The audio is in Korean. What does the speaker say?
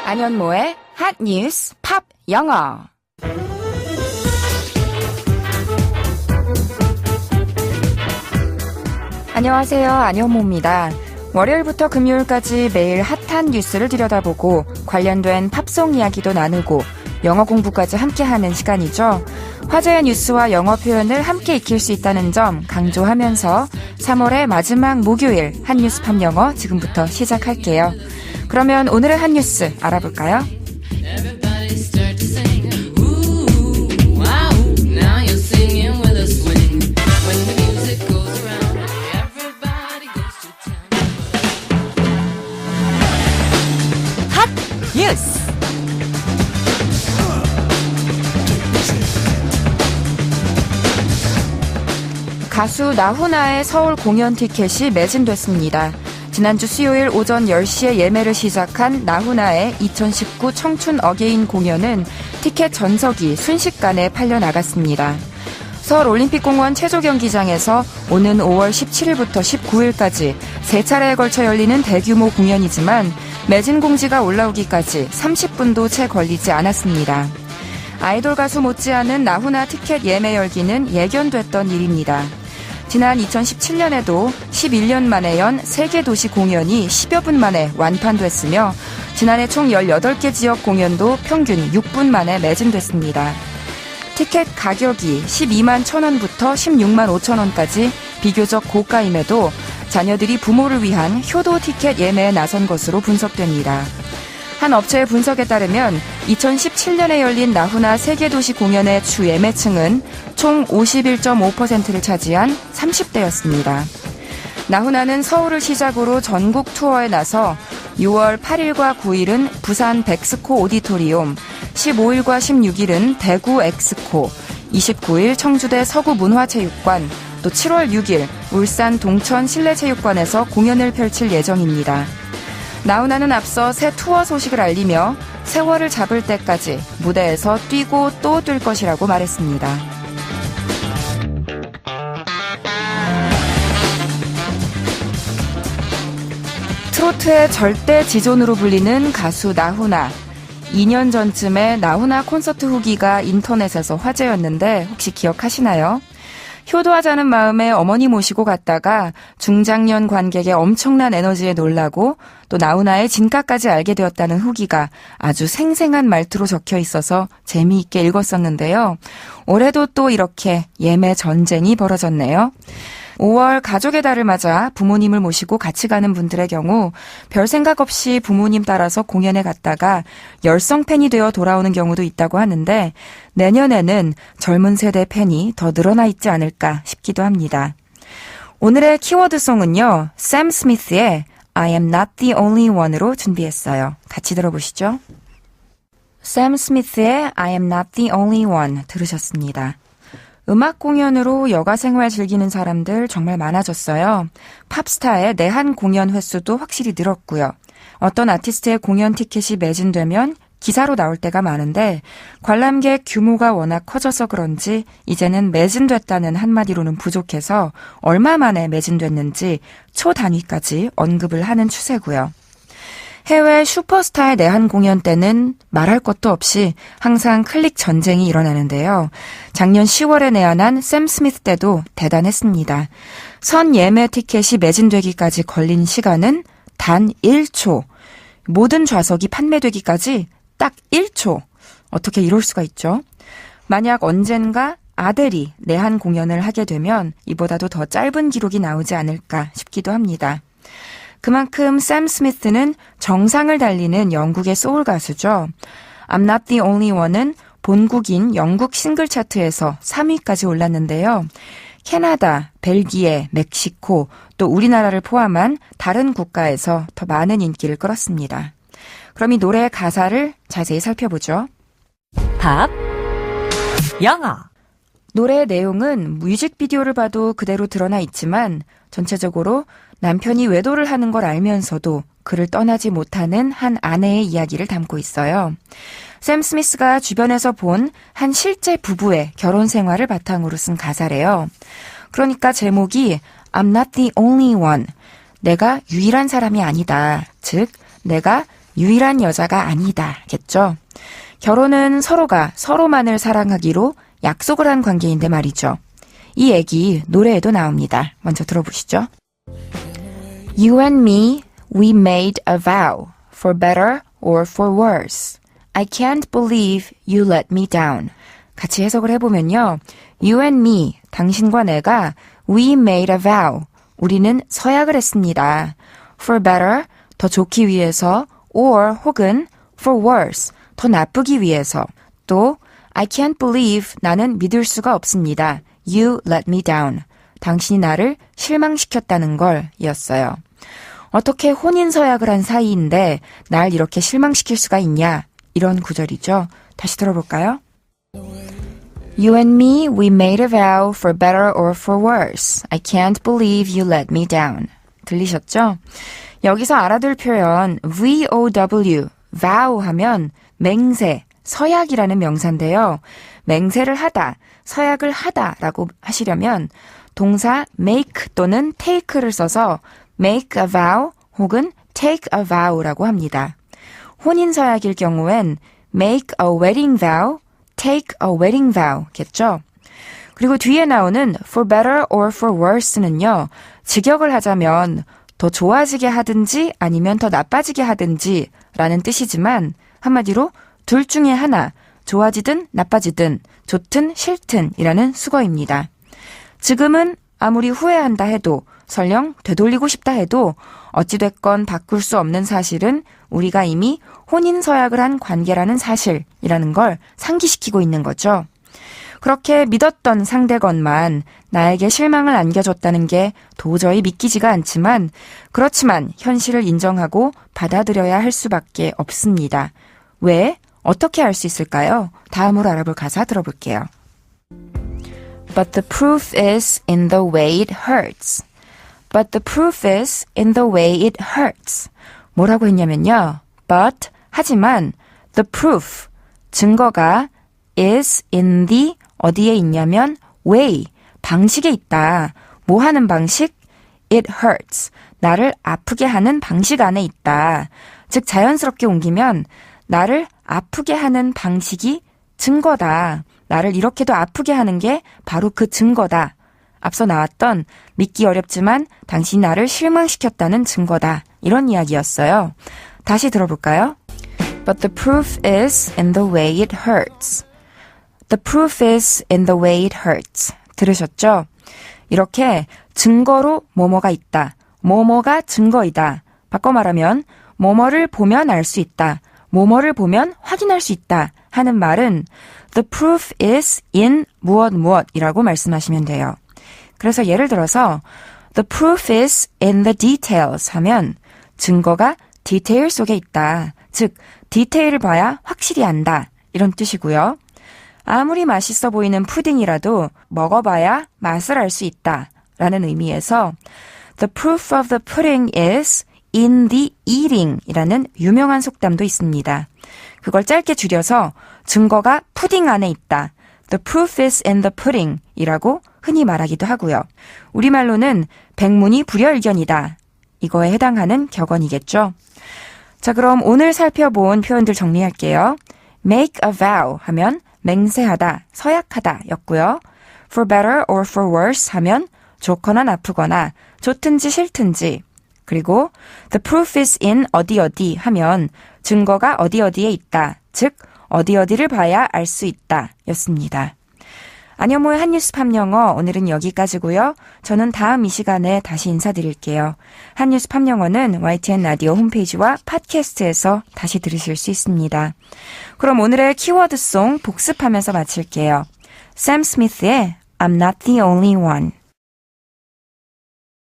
안현모의 핫 뉴스 팝 영어. 안녕하세요. 안현모입니다. 월요일부터 금요일까지 매일 핫한 뉴스를 들여다보고 관련된 팝송 이야기도 나누고 영어 공부까지 함께하는 시간이죠. 화제의 뉴스와 영어 표현을 함께 익힐 수 있다는 점 강조하면서 3월의 마지막 목요일 핫뉴스 팝 영어 지금부터 시작할게요. 그러면 오늘의 핫뉴스 알아볼까요? 핫 뉴스! 가수 나훈아의 서울 공연 티켓이 매진됐습니다. 지난주 수요일 오전 10시에 예매를 시작한 나훈아의 2019 청춘 어게인 공연은 티켓 전석이 순식간에 팔려나갔습니다. 서울올림픽공원 체조경기장에서 오는 5월 17일부터 19일까지 3차례에 걸쳐 열리는 대규모 공연이지만 매진 공지가 올라오기까지 30분도 채 걸리지 않았습니다. 아이돌 가수 못지않은 나훈아 티켓 예매 열기는 예견됐던 일입니다. 지난 2017년에도 11년 만에 연 세계 도시 공연이 10여 분 만에 완판됐으며 지난해 총 18개 지역 공연도 평균 6분 만에 매진됐습니다. 티켓 가격이 12만 1,000원부터 16만 5천원까지 비교적 고가임에도 자녀들이 부모를 위한 효도 티켓 예매에 나선 것으로 분석됩니다. 한 업체의 분석에 따르면 2017년에 열린 나훈아 세계도시 공연의 주 예매층은 총 51.5%를 차지한 30대였습니다. 나훈아는 서울을 시작으로 전국 투어에 나서 6월 8일과 9일은 부산 백스코 오디토리움, 15일과 16일은 대구 엑스코, 29일 청주대 서구문화체육관, 또 7월 6일 울산 동천 실내체육관에서 공연을 펼칠 예정입니다. 나훈아는 앞서 새 투어 소식을 알리며 세월을 잡을 때까지 무대에서 뛰고 또 뛸 것이라고 말했습니다. 트로트의 절대 지존으로 불리는 가수 나훈아. 2년 전쯤에 나훈아 콘서트 후기가 인터넷에서 화제였는데 혹시 기억하시나요? 효도하자는 마음에 어머니 모시고 갔다가 중장년 관객의 엄청난 에너지에 놀라고 또 나훈아의 진가까지 알게 되었다는 후기가 아주 생생한 말투로 적혀 있어서 재미있게 읽었었는데요. 올해도 또 이렇게 예매 전쟁이 벌어졌네요. 5월 가족의 달을 맞아 부모님을 모시고 같이 가는 분들의 경우 별 생각 없이 부모님 따라서 공연에 갔다가 열성 팬이 되어 돌아오는 경우도 있다고 하는데 내년에는 젊은 세대 팬이 더 늘어나 있지 않을까 싶기도 합니다. 오늘의 키워드송은요. 샘 스미스의 I am not the only one으로 준비했어요. 같이 들어보시죠. 샘 스미스의 I am not the only one 들으셨습니다. 음악 공연으로 여가 생활 즐기는 사람들 정말 많아졌어요. 팝스타의 내한 공연 횟수도 확실히 늘었고요. 어떤 아티스트의 공연 티켓이 매진되면 기사로 나올 때가 많은데 관람객 규모가 워낙 커져서 그런지 이제는 매진됐다는 한마디로는 부족해서 얼마 만에 매진됐는지 초 단위까지 언급을 하는 추세고요. 해외 슈퍼스타의 내한 공연 때는 말할 것도 없이 항상 클릭 전쟁이 일어나는데요. 작년 10월에 내한한 샘 스미스 때도 대단했습니다. 선 예매 티켓이 매진되기까지 걸린 시간은 단 1초. 모든 좌석이 판매되기까지 딱 1초. 어떻게 이럴 수가 있죠? 만약 언젠가 아델이 내한 공연을 하게 되면 이보다도 더 짧은 기록이 나오지 않을까 싶기도 합니다. 그만큼 샘 스미스는 정상을 달리는 영국의 소울 가수죠. I'm Not The Only One은 본국인 영국 싱글 차트에서 3위까지 올랐는데요. 캐나다, 벨기에, 멕시코, 또 우리나라를 포함한 다른 국가에서 더 많은 인기를 끌었습니다. 그럼 이 노래의 가사를 자세히 살펴보죠. 팝 영어. 노래의 내용은 뮤직비디오를 봐도 그대로 드러나 있지만 전체적으로 남편이 외도를 하는 걸 알면서도 그를 떠나지 못하는 한 아내의 이야기를 담고 있어요. 샘 스미스가 주변에서 본 한 실제 부부의 결혼 생활을 바탕으로 쓴 가사래요. 그러니까 제목이 I'm not the only one. 내가 유일한 사람이 아니다. 즉, 내가 유일한 여자가 아니다 겠죠. 결혼은 서로가 서로만을 사랑하기로 약속을 한 관계인데 말이죠. 이 얘기 노래에도 나옵니다. 먼저 들어보시죠. You and me, we made a vow, for better or for worse. I can't believe you let me down. 같이 해석을 해보면요. You and me, 당신과 내가 we made a vow, 우리는 서약을 했습니다. For better, 더 좋기 위해서, or 혹은 for worse, 더 나쁘기 위해서. 또 I can't believe, 나는 믿을 수가 없습니다. You let me down, 당신이 나를 실망시켰다는 걸 이었어요. 어떻게 혼인서약을 한 사이인데 날 이렇게 실망시킬 수가 있냐, 이런 구절이죠. 다시 들어볼까요? You and me, we made a vow, for better or for worse. I can't believe you let me down. 들리셨죠? 여기서 알아둘 표현 VOW, vow 하면 맹세, 서약이라는 명사인데요. 맹세를 하다, 서약을 하다라고 하시려면 동사 make 또는 take를 써서 make a vow 혹은 take a vow라고 합니다. 혼인서약일 경우엔 make a wedding vow, take a wedding vow 겠죠. 그리고 뒤에 나오는 for better or for worse는요. 직역을 하자면 더 좋아지게 하든지 아니면 더 나빠지게 하든지 라는 뜻이지만 한마디로 둘 중에 하나, 좋아지든 나빠지든 좋든 싫든 이라는 수거입니다. 지금은 아무리 후회한다 해도 설령 되돌리고 싶다 해도 어찌됐건 바꿀 수 없는 사실은 우리가 이미 혼인서약을 한 관계라는 사실이라는 걸 상기시키고 있는 거죠. 그렇게 믿었던 상대건만 나에게 실망을 안겨줬다는 게 도저히 믿기지가 않지만 그렇지만 현실을 인정하고 받아들여야 할 수밖에 없습니다. 왜? 어떻게 알 수 있을까요? 다음으로 알아볼 가사 들어볼게요. But the proof is in the way it hurts. But the proof is in the way it hurts. 뭐라고 했냐면요. But, 하지만, the proof, 증거가 is in the, 어디에 있냐면 way, 방식에 있다. 뭐 하는 방식? It hurts. 나를 아프게 하는 방식 안에 있다. 즉 자연스럽게 옮기면 나를 아프게 하는 방식이 증거다. 나를 이렇게도 아프게 하는 게 바로 그 증거다. 앞서 나왔던 믿기 어렵지만 당신이 나를 실망시켰다는 증거다. 이런 이야기였어요. 다시 들어볼까요? But the proof is in the way it hurts. The proof is in the way it hurts. 들으셨죠? 이렇게 증거로 뭐뭐가 있다. 뭐뭐가 증거이다. 바꿔 말하면 뭐뭐를 보면 알 수 있다. 뭐뭐를 보면 확인할 수 있다 하는 말은 the proof is in 무엇이라고 말씀하시면 돼요. 그래서 예를 들어서 the proof is in the details 하면 증거가 디테일 속에 있다. 즉 디테일을 봐야 확실히 안다. 이런 뜻이고요. 아무리 맛있어 보이는 푸딩이라도 먹어봐야 맛을 알 수 있다. 라는 의미에서 the proof of the pudding is in the eating 이라는 유명한 속담도 있습니다. 그걸 짧게 줄여서 증거가 푸딩 안에 있다. The proof is in the pudding 이라고 흔히 말하기도 하고요. 우리말로는 백문이 불여일견이다. 이거에 해당하는 격언이겠죠. 자, 그럼 오늘 살펴본 표현들 정리할게요. make a vow 하면 맹세하다, 서약하다 였고요. for better or for worse 하면 좋거나 나쁘거나 좋든지 싫든지 그리고 the proof is in 어디 하면 증거가 어디에 있다. 즉 어디를 봐야 알 수 있다 였습니다. 안현모의 한뉴스 팝영어 오늘은 여기까지고요. 저는 다음 이 시간에 다시 인사드릴게요. 한뉴스 팝영어는 YTN 라디오 홈페이지와 팟캐스트에서 다시 들으실 수 있습니다. 그럼 오늘의 키워드송 복습하면서 마칠게요. 샘 스미스의 I'm not the only one.